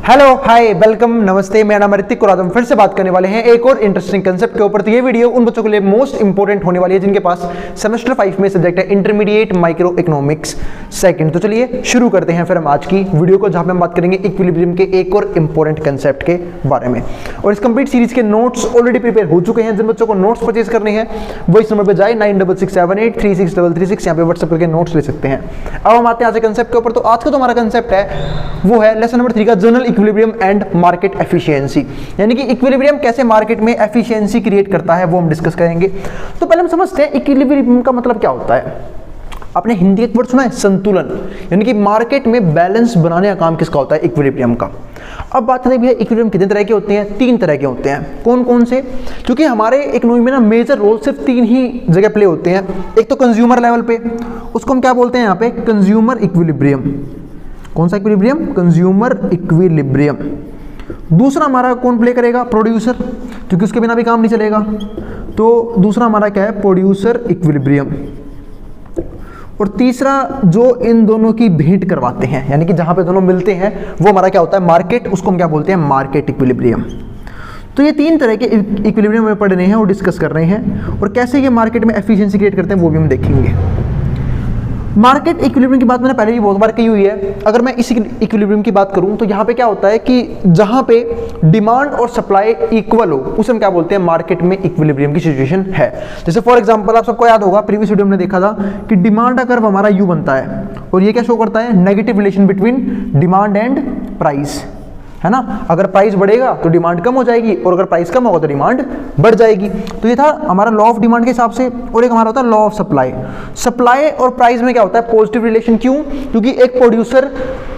Hello hi welcome नमस्ते, मेरा नाम ऋतिक और आज हम फिर से बात करने वाले हैं एक और इंटरेस्टिंग कंसेप्ट के ऊपर। तो ये वीडियो उन बच्चों के लिए मोस्ट इंपोर्टेंट होने वाली है जिनके पास सेमेस्टर 5 में सब्जेक्ट है इंटरमीडिएट माइक्रो इकोनॉमिक्स सेकंड। तो चलिए शुरू करते हैं फिर हम आज की वीडियो को, जहां पे हम बात करेंगे इक्विलिब्रियम के एक और इंपॉर्टेंट कंसेप्ट के बारे में। और इस कंप्लीट सीरीज के नोट्स ऑलरेडी प्रिपेयर हो चुके हैं। जिन बच्चों को नोट्स परचेज करने हैं वो इस नंबर पर जाए 9667836336, यहाँ पे व्हाट्सएप करके नोट्स ले सकते हैं। अब हम आते हैं आज के कंसेप्ट के ऊपर। तो आज का जो हमारा कंसेप्ट है वो है लेसन नंबर 3 का general equilibrium and market efficiency, यानी कि इक्विलिब्रियम कैसे मार्केट में एफिशिएंसी क्रिएट करता है वो हम डिस्कस करेंगे। तो पहले हम समझते हैं इक्विलिब्रियम का मतलब क्या होता है। आपने हिंदी एक वर्ड सुना है संतुलन, यानी कि मार्केट में बैलेंस बनाने का काम किसका होता है, इक्विलिब्रियम का। अब बात करें भैया इक्विलिब्रियम कितने तरह के होते हैं, 3 तरह के होते हैं। कौन कौन से? क्योंकि हमारे इकोनॉमी में ना मेजर रोल सिर्फ 3 ही जगह प्ले होते हैं। एक तो कंज्यूमर लेवल पे, उसको हम क्या बोलते हैं यहाँ पे, कंज्यूमर इक्विलिब्रियम। कौन सा इक्विलिब्रियम? Consumer equilibrium. दूसरा हमारा कौन प्ले करेगा, प्रोड्यूसर, क्योंकि उसके बिना भी काम नहीं चलेगा। तो दूसरा हमारा क्या है, प्रोड्यूसर इक्विलिब्रियम। और तीसरा जो इन दोनों की भेंट करवाते हैं, यानी कि जहां पे दोनों मिलते हैं वो हमारा क्या होता है, मार्केट, उसको हम क्या बोलते हैं, मार्केट इक्विलिब्रियम। तो ये 3 तरह के इक्विलिब्रियम में पढ़ रहे हैं और डिस्कस कर रहे हैं, और कैसे ये मार्केट में एफिशिएंसी क्रिएट करते हैं वो भी हम देखेंगे। मार्केट इक्विलिब्रियम की बात मैंने पहले भी बहुत बार की हुई है। अगर मैं इसी इक्विलिब्रियम की बात करूं तो यहाँ पे क्या होता है कि जहां पे डिमांड और सप्लाई इक्वल हो उसे हम क्या बोलते हैं, मार्केट में इक्विलिब्रियम की सिचुएशन है। जैसे फॉर एग्जांपल आप सबको याद होगा प्रीवियस वीडियो में देखा था कि डिमांड का कर्व हमारा यू बनता है और ये क्या शो करता है, negative relation between demand and price, है ना। अगर प्राइस बढ़ेगा तो डिमांड कम हो जाएगी और अगर प्राइस कम होगा तो डिमांड बढ़ जाएगी। तो ये था हमारा लॉ ऑफ डिमांड के हिसाब से। और एक हमारा होता है लॉ ऑफ सप्लाई। सप्लाई और प्राइस में क्या होता है, पॉजिटिव रिलेशन। क्यों? क्योंकि एक प्रोड्यूसर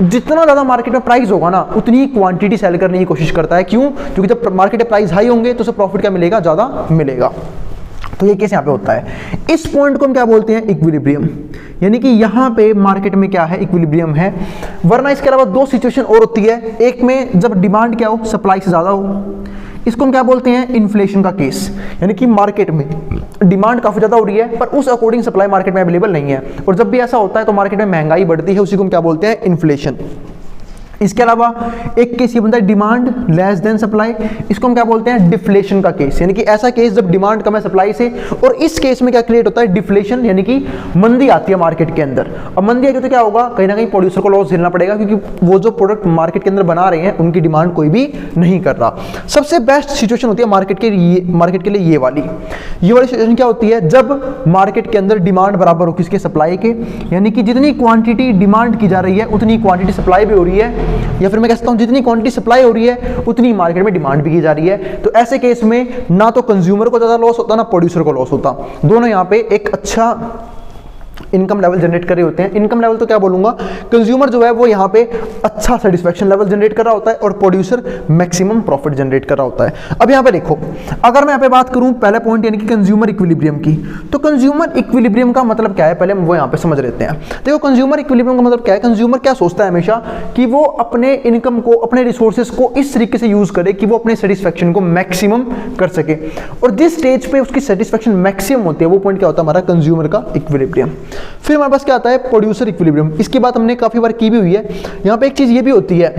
जितना ज़्यादा मार्केट में प्राइस होगा ना उतनी ही क्वांटिटी सेल करने की कोशिश करता है। क्यों? क्योंकि जब मार्केट में प्राइस हाई होंगे तो उसे प्रॉफिट क्या मिलेगा, ज़्यादा मिलेगा। तो ये केस यहाँ पे होता है। इस पॉइंट को हम क्या बोलते हैं, इक्विलिब्रियम, यानी कि यहाँ पे मार्केट में क्या है, इक्विलिब्रियम है। वरना इसके अलावा 2 सिचुएशन और होती है। एक में जब डिमांड क्या हो, सप्लाई से ज़्यादा हो, इसको हम क्या बोलते हैं, इन्फ्लेशन का केस, यानी कि मार्केट में डिमांड काफ़ी ज़्यादा हो रही है पर उस अकॉर्डिंग सप्लाई मार्केट में अवेलेबल नहीं है, और जब भी ऐसा होता है तो मार्केट में महंगाई बढ़ती है, उसी को हम क्या बोलते हैं, इन्फ्लेशन। इसके अलावा एक केस ये बनता है डिमांड लेस देन सप्लाई, इसको हम क्या बोलते हैं, डिफ्लेशन का केस, यानी कि ऐसा केस जब डिमांड कम है सप्लाई से, और इस केस में क्या क्रिएट होता है, डिफ्लेशन, यानी कि मंदी आती है मार्केट के अंदर। और मंदी आएगी तो क्या होगा, कहीं ना कहीं प्रोड्यूसर को लॉस झेलना पड़ेगा, क्योंकि वो जो प्रोडक्ट मार्केट के अंदर बना रहे हैं उनकी डिमांड कोई भी नहीं कर रहा। सबसे बेस्ट सिचुएशन होती है मार्केट के लिए ये वाली सिचुएशन क्या होती है, जब मार्केट के अंदर डिमांड बराबर हो किसके, सप्लाई के, यानी कि जितनी क्वांटिटी डिमांड की जा रही है उतनी क्वांटिटी सप्लाई भी हो रही है, या फिर मैं कहता हूं जितनी क्वांटिटी सप्लाई हो रही है उतनी मार्केट में डिमांड भी की जा रही है। तो ऐसे केस में ना तो कंज्यूमर को ज्यादा लॉस होता ना प्रोड्यूसर को लॉस होता, दोनों यहां पे एक अच्छा इनकम लेवल जनरेट कर रहे होते हैं। इनकम लेवल तो क्या बोलूंगा, कंज्यूमर जो है वो यहाँ पे अच्छा सेटिस्फैक्शन लेवल जनरेट कर रहा होता है और प्रोड्यूसर मैक्सिमम प्रॉफिट जनरेट कर रहा होता है। अब यहाँ पे देखो, अगर मैं यहाँ पे बात करूँ पहला पॉइंट यानी कि कंज्यूमर इक्विलिब्रियम की, तो कंज्यूमर इक्विलिब्रियम का मतलब क्या है, पहले हम वो यहाँ पे समझ लेते हैं। देखो कंज्यूमर इक्विलिब्रियम का मतलब क्या है, कंज्यूमर क्या सोचता है हमेशा कि वो अपने इनकम को, अपने रिसोर्सेज को इस तरीके से यूज करे कि वो अपने सेटिस्फैक्शन को मैक्सिमम कर सके, और जिस स्टेज पे उसकी सेटिस्फैक्शन मैक्सिमम होती है वो पॉइंट क्या होता है, हमारा कंज्यूमर का इक्विलिब्रियम। फिर हमारे पास क्या आता है, प्रोड्यूसर इक्विलिब्रियम। इसकी बात हमने काफी बार की भी हुई है। यहां पे एक चीज ये भी होती है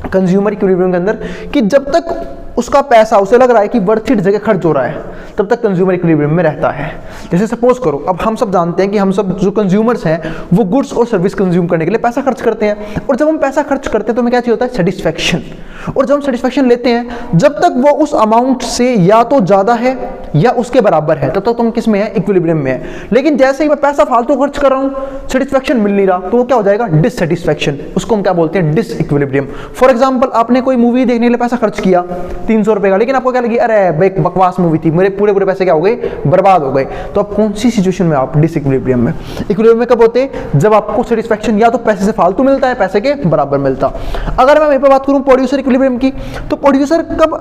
कंज्यूमर इक्विलिब्रियम के अंदर कि जब तक उसका पैसा उसे लग रहा है कि वर्थ इट जगह खर्च हो रहा है तब तक कंज्यूमर इक्विलिब्रियम में रहता है। जैसे सपोज करो, अब हम सब जानते हैं कि हम सब जो कंज्यूमर्स हैं वो गुड्स और सर्विस कंज्यूम करने के लिए पैसा खर्च करते हैं, और जब हम पैसा खर्च करते हैं तो हमें क्या चाहिए होता है, सेटिस्फैक्शन। और जब हम सेटिस्फैक्शन लेते हैं, जब तक वो उस अमाउंट से या तो ज्यादा है या उसके बराबर है तब तक तुम किस में है, इक्विलिब्रियम में है। लेकिन जैसे ही मैं पैसा फालतू खर्च कर रहा हूं, सेटिस्फैक्शन मिल नहीं रहा, तो वो क्या हो जाएगा, डिससेटिस्फैक्शन। उसको हम क्या बोलते हैं, डिसइक्विलिब्रियम। फॉर एग्जांपल आपने कोई मूवी देखने के लिए पैसा खर्च किया 300 रुपए का, लेकिन आपको क्या लगी, अरे एक बकवास मूवी थी, मेरे पूरे पैसे क्या हो गए, बर्बाद हो गए। तो आप कौन सी सिचुएशन में, आप डिसइक्विलिब्रियम में। इक्विलिब्रियम में कब होते हैं, जब आपको सेटिस्फैक्शन या तो पैसे से फालतू मिलता है, पैसे के बराबर मिलता। अगर मैं वहीं पर बात करूं प्रोड्यूसर इक्विलिब्रियम की, तो प्रोड्यूसर कब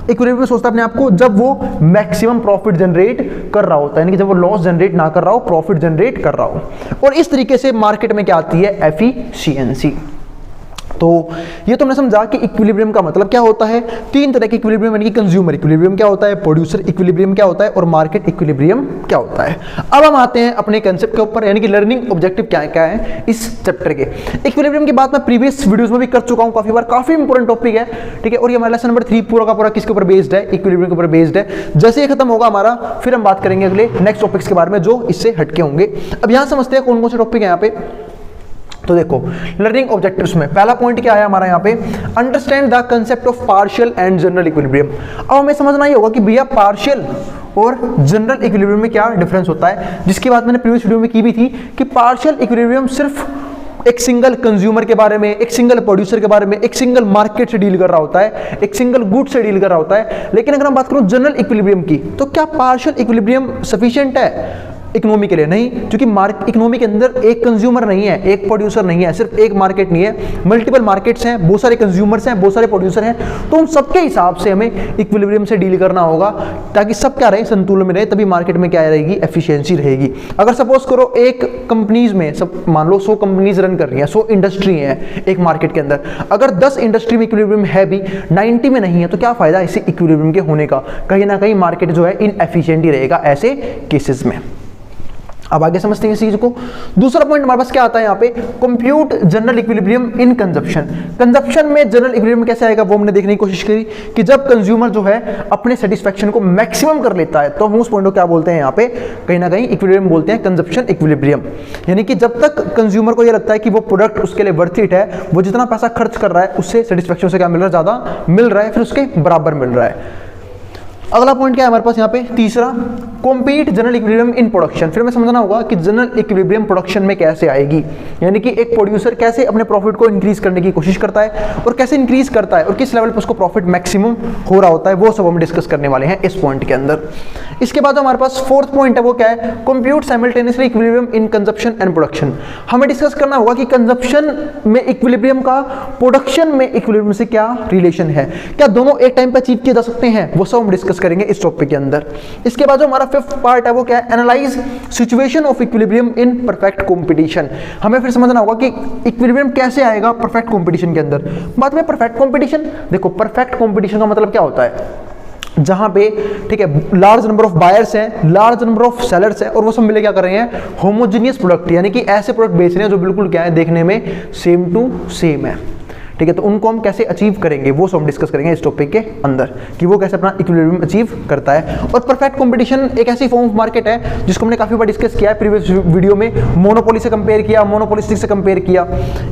इक्विलिब्रियम में सोचता है अपने आप को, जब वो मैक्सिमम प्रॉफिट जनरेट कर रहा होता है, यानी कि जब वो लॉस जनरेट ना कर रहा हो, प्रॉफिट जनरेट कर रहा हो। और इस तरीके से मार्केट में क्या आती है, एफिशिएंसी। तो ये तो हमने समझा कि इक्विलिब्रियम का मतलब क्या होता है। तीन तरह के इक्विलिब्रियम, यानी कि कंज्यूमर इक्विलिब्रियम क्या होता है, प्रोड्यूसर इक्विलिब्रियम क्या होता है और मार्केट इक्विलिब्रियम क्या होता है। अब हम आते हैं अपने कंसेप्ट के ऊपर, यानी कि लर्निंग ऑब्जेक्टिव क्या क्या है इस चैप्टर के। इक्विलिब्रियम की बात मैं प्रीवियस वीडियोस में भी कर चुका हूं काफी बार, काफी इंपॉर्टेंट टॉपिक है, ठीक है। और ये हमारा लेसन नंबर 3 पूरा का पूरा किसके ऊपर बेस्ड है, इक्विलिब्रियम के ऊपर बेस्ड है। जैसे ये खत्म होगा हमारा, फिर हम बात करेंगे अगले नेक्स्ट टॉपिक्स के बारे में जो इससे हटके होंगे। अब यहां समझते हैं कौन कौन से टॉपिक है यहाँ पे। तो देखो लर्निंग ऑब्जेक्टिव्स में पहला पॉइंट क्या है हमारा यहाँ पे, understand the concept of partial and general equilibrium. अब हमें समझना ही होगा कि भैया पार्शियल और जनरल इक्विलिब्रियम में क्या डिफरेंस होता है, जिसकी बात मैंने प्रीवियस वीडियो में की भी थी कि पार्शियल इक्विलिब्रियम सिर्फ एक सिंगल कंज्यूमर के बारे में, एक सिंगल प्रोड्यूसर के बारे में, एक सिंगल मार्केट से डील कर रहा होता है, एक सिंगल गुड से डील कर रहा होता है। लेकिन अगर हम बात करूं जनरल इक्विलिब्रियम की, तो क्या पार्शियल इक्विलिब्रियम सफिशिएंट है इकोनॉमी के लिए? नहीं, क्योंकि इकोनॉमी के अंदर एक कंज्यूमर नहीं है, एक प्रोड्यूसर नहीं है, सिर्फ एक मार्केट नहीं है, मल्टीपल मार्केट्स हैं, बहुत सारे कंज्यूमर्स हैं, बहुत सारे प्रोड्यूसर हैं। तो उन सबके हिसाब से हमें इक्विलिब्रियम से डील करना होगा ताकि सब क्या रहे, संतुलन में रहे, तभी मार्केट में क्या रहेगी, एफिशिएंसी रहेगी। अगर सपोज करो एक कंपनीज में सब मान लो 100 कंपनीज रन कर रही हैं, 100 इंडस्ट्री है एक मार्केट के अंदर, अगर 10 इंडस्ट्री में इक्विलिब्रियम है भी, 90 में नहीं है, तो क्या फायदा इसे इक्विलिब्रियम के होने का? कहीं ना कहीं मार्केट जो है इनएफिशिएंट ही रहेगा ऐसे केसेस में। अब आगे समझते हैं इस चीज को। दूसरा पॉइंट हमारे पास क्या आता है यहाँ पे, कंप्यूट जनरल इक्विलिब्रियम इन कंजप्शन। कंजप्शन में जनरल इक्विलिब्रियम कैसे आएगा वो हमने देखने की कोशिश करी कि जब कंज्यूमर जो है अपने सेटिस्फेक्शन को मैक्सिमम कर लेता है, तो हम उस पॉइंट को क्या बोलते हैं यहाँ पे, कहीं ना कहीं इक्विलिब्रियम बोलते हैं, कंजप्शन इक्विलिब्रियम। यानी कि जब तक कंज्यूमर को ये लगता है कि वो प्रोडक्ट उसके लिए वर्थ इट है, वो जितना पैसा खर्च कर रहा है उससे सेटिस्फेक्शन से क्या मिल रहा है, ज्यादा मिल रहा है, फिर उसके बराबर मिल रहा है। अगला पॉइंट क्या है हमारे पास यहाँ पे, तीसरा, compete general equilibrium in production. फिर हमें समझना होगा कि जनरल इक्विलिब्रियम प्रोडक्शन में कैसे आएगी, यानी कि एक प्रोड्यूसर कैसे अपने प्रॉफिट को इंक्रीज करने की कोशिश करता है और कैसे इंक्रीज करता है और किस लेवल पर उसको प्रॉफिट मैक्सिमम हो रहा होता है, वो सब हम डिस्कस करने वाले हैं इस पॉइंट के अंदर। इसके बाद हमारे पास फोर्थ पॉइंट है, वो क्या है, compute simultaneously equilibrium in consumption and production. हमें डिस्कस करना होगा कि कंजप्शन में इक्विलिब्रियम का प्रोडक्शन में इक्विलिब्रियम से क्या रिलेशन है, क्या दोनों एक टाइम पर अचीव किए जा सकते हैं, वो सब हम डिस्कस करेंगे इस टॉपिक के अंदर। इसके बाद जो हमारा फिफ्थ पार्ट है वो क्या है, analyse situation of equilibrium in perfect competition. हमें फिर समझना होगा कि इक्विलिब्रियम कैसे आएगा परफेक्ट कंपटीशन के अंदर। बाद में परफेक्ट कंपटीशन, देखो परफेक्ट कंपटीशन का मतलब क्या होता है, जहां पे ठीक है लार्ज नंबर ऑफ बायर्स हैं, लार्ज नंबर ऑफ सेलर्स हैं और वो सब मिले क्या कर रहे हैं, होमोजेनियस प्रोडक्ट, यानी कि ऐसे प्रोडक्ट बेच रहे हैं जो बिल्कुल क्या है, देखने में सेम टू सेम है, ठीक है। तो उनको हम कैसे अचीव करेंगे वो सब हम डिस्कस करेंगे इस टॉपिक के अंदर कि वो कैसे अपना इक्विलिब्रियम अचीव करता है। और परफेक्ट कंपटीशन एक ऐसी फॉर्म ऑफ मार्केट है जिसको हमने काफी बार डिस्कस किया है प्रीवियस वीडियो में, मोनोपोली से कंपेयर किया, मोनोपोलिस्टिक से कंपेयर किया।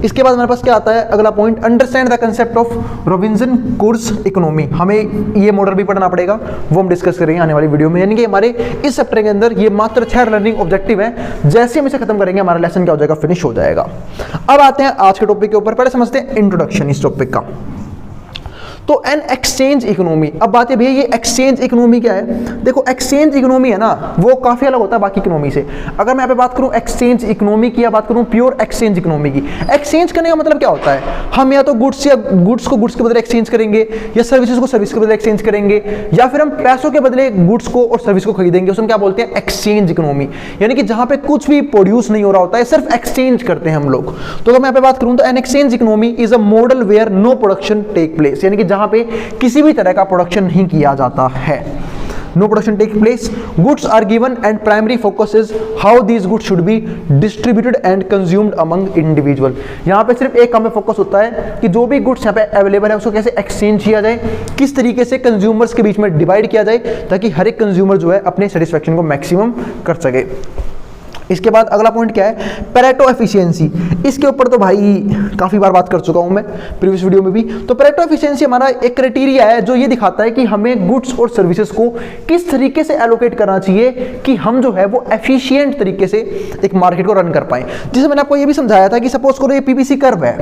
इसके बाद हमारे पास क्या आता है अगला point, understand the concept of Robinson Crusoe economy. हमें ये मॉडल भी पढ़ना पड़ेगा, वो हम डिस्कस करेंगे आने वाली वीडियो में। यानी कि हमारे इस चैप्टर के अंदर ये मात्र 6 लर्निंग ऑब्जेक्टिव है, जैसे हम इसे खत्म करेंगे हमारा लेसन क्या हो जाएगा, फिनिश हो जाएगा। अब आते हैं आज के टॉपिक के ऊपर, पहले समझते हैं इंट्रोडक्शन इस टॉपिक का। तो एन एक्सचेंज इकोनॉमी, अब बात है भैया ये एक्सचेंज इकोनॉमी क्या है। देखो एक्सचेंज इकोनॉमी है ना, वो काफी अलग होता है बाकी इकोनॉमी से। अगर मैं यहाँ पे बात करूं एक्सचेंज इकोनॉमी की या बात करूं प्योर एक्सचेंज इकोनॉमी की, एक्सचेंज करने का मतलब क्या होता है, हम या तो गुड्स को गुड्स के बदले एक्सचेंज करेंगे, या सर्विसेज को सर्विस के बदले एक्सचेंज करेंगे, या फिर हम पैसों के बदले गुड्स को और सर्विस को खरीदेंगे, उसमें क्या बोलते हैं एक्सचेंज इकोनॉमी। यानी कि जहां पे कुछ भी प्रोड्यूस नहीं हो रहा होता है, सिर्फ एक्सचेंज करते हैं हम लोग। तो अगर मैं यहाँ पे बात करूं तो an exchange economy is a model where no production take place, यानी कि जहां पे किसी भी तरह का प्रोडक्शन नहीं किया जाता है, no production take place, goods are given and primary focus is how these goods should be distributed and consumed among individual. यहां पे सिर्फ एक काम में फोकस होता है कि जो भी गुड्स यहां पे अवेलेबल है उसको कैसे एक्सचेंज किया जाए, किस तरीके से कंज्यूमर्स के बीच में डिवाइड किया जाए, ताकि हर एक कंज्यूमर जो है अपने सेटिस्फेक्शन को मैक्सिमम कर सके। इसके बाद अगला पॉइंट क्या है, पेरेटो एफिशिएंसी। इसके ऊपर तो भाई काफी बार बात कर चुका हूं मैं प्रीवियस वीडियो में भी। तो पेरेटो एफिशिएंसी हमारा एक क्राइटेरिया है जो ये दिखाता है कि हमें गुड्स और सर्विसेज को किस तरीके से एलोकेट करना चाहिए कि हम जो है वो एफिशिएंट तरीके से एक मार्केट को रन कर पाए। जैसे मैंने आपको ये भी समझाया था कि सपोज करो ये पीपीसी कर्व है,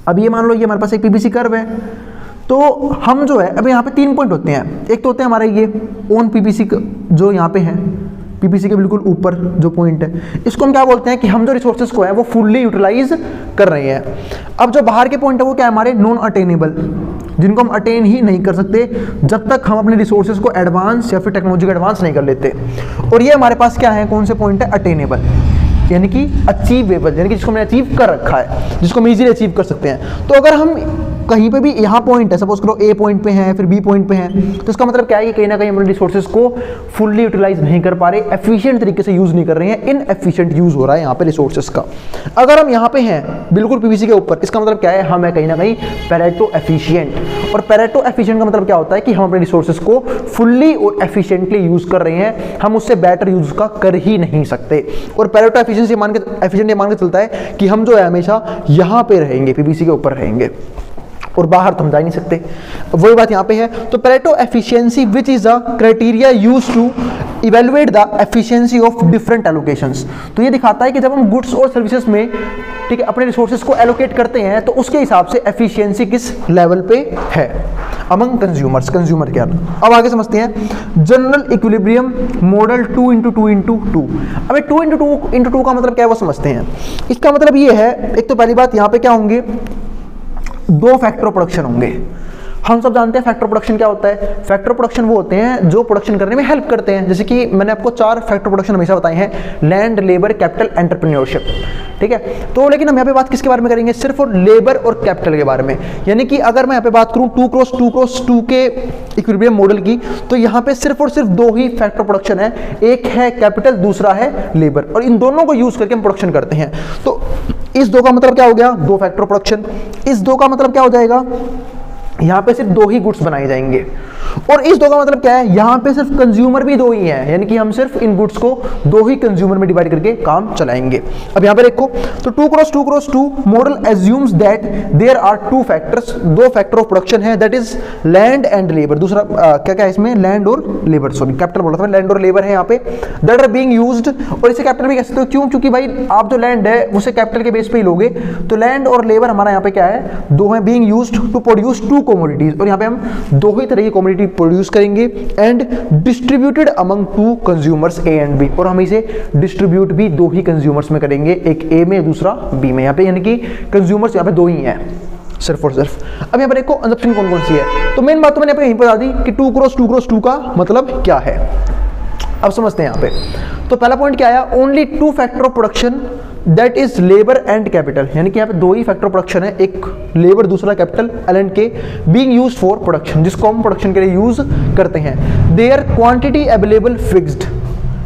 अब ये मान लो ये हमारे पास एक पीपीसी कर्व है, तो हम जो है अब यहाँ पे 3 पॉइंट होते हैं। एक तो होते हैं हमारे ये ऑन पीपीसी जो यहाँ पे है, पीपीसी के बिल्कुल ऊपर जो पॉइंट है, इसको हम क्या बोलते हैं कि हम जो रिसोर्सेज को है वो फुल्ली यूटिलाइज कर रहे हैं। अब जो बाहर के पॉइंट है वो क्या है हमारे नॉन अटेनेबल, जिनको हम अटेन ही नहीं कर सकते जब तक हम अपने रिसोर्सेज को एडवांस या फिर टेक्नोलॉजी को एडवांस नहीं कर लेते। और ये हमारे पास क्या है, कौन से पॉइंट है, अटेनेबल। यानी कि अचीवेबल, यानी कि जिसको हमने अचीव कर रखा है, जिसको हम इजीली अचीव कर सकते हैं। तो अगर हम कहीं पे भी यहाँ पॉइंट है, सपोज करो ए पॉइंट पे है, फिर बी पॉइंट पे है, तो इसका मतलब क्या है कि कहीं ना कहीं हम रिसोर्सेज को फुल्ली यूटिलाइज नहीं कर पा रहे, एफिशिएंट तरीके से यूज नहीं कर रहे हैं, इनएफिशिएंट यूज हो रहा है यहाँ पे रिसोर्सेज का। अगर हम यहाँ पे हैं बिल्कुल पीवीसी के ऊपर, इसका मतलब क्या है, हम है कहीं ना कहीं पैरेटो एफिशिएंट। और पैरेटो एफिशिएंट का मतलब क्या होता है कि हम अपने रिसोर्सेज को फुल्ली और एफिशिएंटली यूज कर रहे हैं, हम उससे बेटर यूज का कर ही नहीं सकते। और पैरेटो एफिशिएंसी मान के चलता है कि हम जो है हमेशा यहाँ पे रहेंगे, पीवीसी के ऊपर रहेंगे और बाहर तो हम जा नहीं सकते। वही बात यहाँ पे है। तो Pareto efficiency which is a criteria used to evaluate the efficiency of different allocations. तो ये दिखाता है कि जब हम गुड्स और सर्विसेज में, ठीक है, अपने रिसोर्सेज को एलोकेट करते हैं तो उसके हिसाब से एफिशिएंसी किस लेवल पे है अमंग कंज्यूमर्स, कंज्यूमर क्या। अब आगे समझते हैं जनरल इक्विलिब्रियम मॉडल 2x2x2। अब 2x2x2 का मतलब क्या है वो समझते हैं। इसका मतलब ये है, एक तो पहली बात यहाँ पे क्या होंगे, दो फैक्टर ऑफ प्रोडक्शन होंगे। हम सब जानते हैं फैक्टर प्रोडक्शन क्या होता है। फैक्टर प्रोडक्शन वो होते हैं जो प्रोडक्शन करने में हेल्प करते हैं। जैसे कि मैंने आपको 4 फैक्टर प्रोडक्शन हमेशा बताए हैं, लैंड, लेबर, कैपिटल, एंटरप्रेन्योरशिप, ठीक है। तो लेकिन हम यहाँ पे बात किसके बारे में करेंगे, सिर्फ और लेबर और कैपिटल के बारे में। यानी कि अगर मैं यहाँ पे बात करूँ 2x2x2 के इक्विलिब्रियम मॉडल की, तो यहाँ पे सिर्फ और सिर्फ 2 ही फैक्टर प्रोडक्शन है, एक है कैपिटल, दूसरा है लेबर, और इन दोनों को यूज करके हम प्रोडक्शन करते हैं। तो इस 2 का मतलब क्या हो गया, 2 फैक्टर प्रोडक्शन। इस 2 का मतलब क्या हो जाएगा, यहाँ पे सिर्फ 2 ही गुड्स बनाए जाएंगे। और इस 2 का मतलब क्या है, यहाँ पे सिर्फ कंज्यूमर भी 2 ही हैं, यानी कि हम सिर्फ इन गुड्स को 2 ही कंज्यूमर में डिवाइड करके काम चलाएंगे। अब यहाँ पे देखो, तो 2x2x2 model assumes that there are 2 factors, 2 factor of production है, that is land and labour. दूसरा क्या क्या है इसमें, लैंड और लेबर, सॉरी कैपिटल बोला था, लैंड और लेबर है यहाँ पे, दैट आर बीइंग यूज्ड। और इसे कैपिटल भी कह सकते हो, क्यों, क्योंकि भाई आप जो लैंड है उसे कैपिटल के बेस पे ही लोगे। तो लैंड और लेबर हमारा यहाँ पे क्या है, 2 है, being used to produce 2 commodities. और यहाँ पे हम 2 ही तरह की कमोडिटी प्रोड्यूस करेंगे and distributed among 2 consumers A and B. और हम इसे डिस्ट्रीब्यूट भी 2 ही कंज्यूमर्स में करेंगे, एक ए में दूसरा बी में। यहाँ पे यानी कि कंज्यूमर्स यहाँ पे 2 ही हैं सिर्फ और सिर्फ। अब यहाँ पर देखो कंजप्शन कौन कौन सी है। तो मेन बात तो मैंने आपको यहीं बता दी कि 2x2x2 का मतलब क्या है। अब समझते हैं यहाँ पे। तो पहला पॉइंट क्या आया, only 2 factor of production that is labour and capital. यानी कि यहाँ पे 2 ही फैक्टर ऑफ प्रोडक्शन है, एक लेबर दूसरा कैपिटल, एल एंड के, बीइंग यूज्ड फॉर प्रोडक्शन, जिसको हम प्रोडक्शन के लिए यूज करते हैं। देयर क्वांटिटी अवेलेबल फिक्स्ड,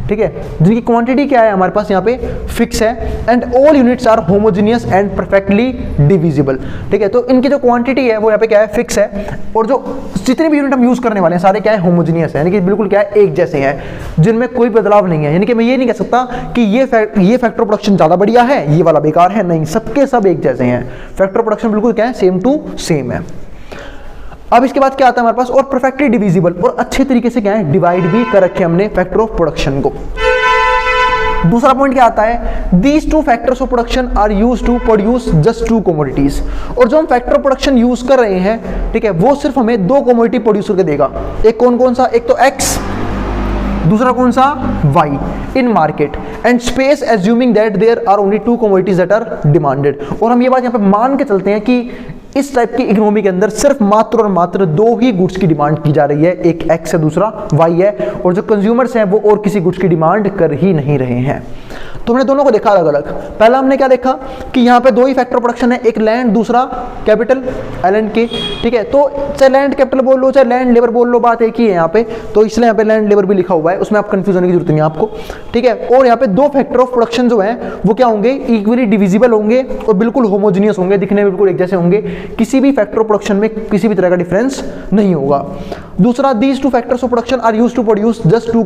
ठीक है, जिनकी क्वांटिटी क्या है हमारे पास यहाँ पे फिक्स है। And all units are homogeneous and perfectly divisible, ठीक है। तो इनकी जो क्वांटिटी है वो यहाँ पे क्या है, फिक्स है। और जो जितने भी यूनिट हम यूज करने वाले हैं सारे क्या है, होमोजेनियस है, यानी कि बिल्कुल क्या है, एक जैसे हैं, जिनमें कोई बदलाव नहीं है। यानी कि मैं ये नहीं कह सकता कि ये फैक्टर प्रोडक्शन ज़्यादा बढ़िया है, ये वाला बेकार है, नहीं, सबके सब एक जैसे हैं। फैक्टर प्रोडक्शन बिल्कुल क्या है, सेम टू सेम है। अब इसके बाद क्या आता है हमारे पास, और परफेक्टली डिविजिबल, और अच्छे तरीके से क्या है, डिवाइड भी कर रखे हमने फैक्टर ऑफ प्रोडक्शन को। दूसरा पॉइंट क्या आता है, these 2 factors of production are used to produce just 2 commodities. और जो हम फैक्टर ऑफ प्रोडक्शन यूज कर रहे हैं, ठीक है, वो सिर्फ हमें 2 कमोडिटी प्रोड्यूस करके देगा। एक कौन कौन सा, एक तो एक्स, दूसरा कौन सा, Y in market and space, assuming that there are only 2 commodities that are demanded. और हम ये बात यहाँ पे मान के चलते हैं कि इस टाइप की इकोनॉमी के अंदर सिर्फ मात्र और मात्र 2 ही गुड्स की डिमांड की जा रही है, एक एक्स है दूसरा वाई है, और जो कंज्यूमर्स हैं वो और किसी गुड्स की डिमांड कर ही नहीं रहे हैं। तो हमने दोनों को देखा अलग अलग। पहला हमने क्या देखा कि यहाँ पे 2 ही फैक्टर प्रोडक्शन है, एक लैंड दूसरा कैपिटल, एल एंड के, ठीक है। तो चाहे लैंड कैपिटल बोल लो, चाहे लैंड लेबर बोल लो, बात एक ही है यहाँ पे। तो इसलिए यहाँ पे लैंड लेबर भी लिखा हुआ है, उसमें आप कंफ्यूज होने की जरूरत नहीं है आपको, ठीक है। और यहाँ पे 2 फैक्टर ऑफ प्रोडक्शन जो है वो क्या होंगे, इक्वली डिविजिबल होंगे और बिल्कुल होमोजेनियस होंगे, दिखने में बिल्कुल एक जैसे होंगे, किसी भी फैक्टर ऑफ प्रोडक्शन में किसी भी तरह का डिफरेंस नहीं होगा। दूसरा, these 2 factors of production are used to produce just 2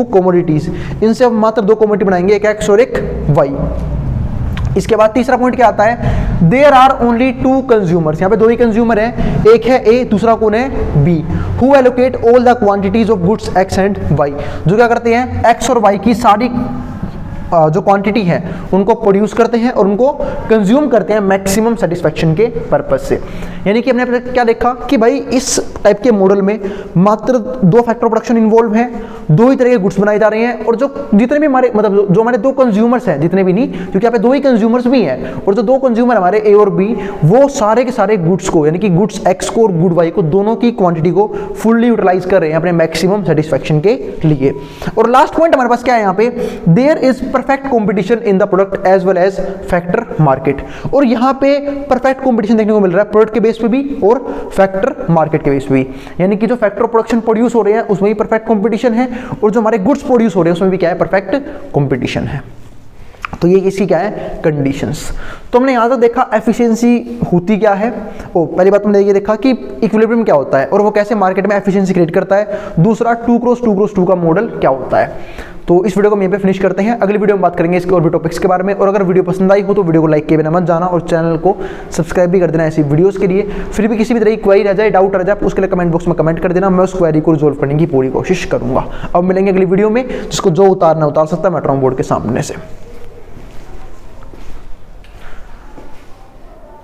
commodities. इनसे हम मात्र 2 कमोडिटी बनाएंगे, एक एक्स और एक वाई। इसके बाद तीसरा पॉइंट क्या आता है, देयर आर ओनली 2 कंज्यूमर्स। यहाँ पे 2 ही कंज्यूमर हैं, एक है ए, दूसरा कौन है, B, who allocate all the quantities of goods X and Y. जो क्या करते हैं, एक्स और वाई की सारी जो क्वांटिटी है उनको प्रोड्यूस करते हैं और उनको कंज्यूम करते हैं मैक्सिमम सेटिस्फैक्शन के पर्पस से। यानी कि हमने क्या देखा कि भाई इस टाइप के मॉडल में मात्र 2 फैक्टर प्रोडक्शन इन्वॉल्व है, 2 ही तरह के गुड्स बनाए जा रहे हैं, और जो जितने भी हमारे मतलब जो हमारे 2 कंज्यूमर्स हैं, जितने भी नहीं, क्योंकि यहाँ पे 2 ही कंज्यूमर्स भी हैं, और जो 2 कंज्यूमर हमारे ए और बी, वो सारे के सारे गुड्स को, यानी कि गुड्स एक्स को और गुड वाई को, दोनों की क्वांटिटी को फुल्ली यूटिलाइज कर रहे हैं अपने मैक्सिमम सेटिस्फैक्शन के लिए। और लास्ट पॉइंट हमारे पास क्या है यहाँ पे, there is perfect competition in the product as well as factor market. और यहाँ पे परफेक्ट कंपटीशन देखने को मिल रहा है प्रोडक्ट के बेस पे भी और फैक्टर मार्केट के बेस पे भी, यानी कि जो फैक्टर प्रोडक्शन प्रोड्यूस हो रहे हैं उसमें भी परफेक्ट कंपटीशन है और जो हमारे गुड्स प्रोड्यूस हो रहे हैं उसमें भी क्या है, परफेक्ट कंपटीशन है। तो ये इसकी क्या है, कंडीशंस। तो हमने यहाँ तक देखा एफिशिएंसी होती क्या है, पहली बात हमने ये देखा कि इक्विलिब्रियम क्या होता है और वो कैसे मार्केट में एफिशिएंसी क्रिएट करता है। दूसरा 2x2x2 का मॉडल क्या होता है। तो इस वीडियो को हम यहीं पे फिनिश करते हैं, अगली वीडियो में बात करेंगे इसके और भी टॉपिक्स के बारे में। और अगर वीडियो पसंद आई हो तो वीडियो को लाइक किए बिना मत जाना और चैनल को सब्सक्राइब भी कर देना ऐसी वीडियोस के लिए। फिर भी किसी भी तरह की क्वेरी रह जाए, डाउट रह जाए, उसके लिए कमेंट बॉक्स में कमेंट कर देना, मैं उस क्वेरी को रिजोल्व करने की पूरी कोशिश करूंगा। अब मिलेंगे अगली वीडियो में, जिसको जो उतारना उतार सकता है मेट्रो बोर्ड के सामने से।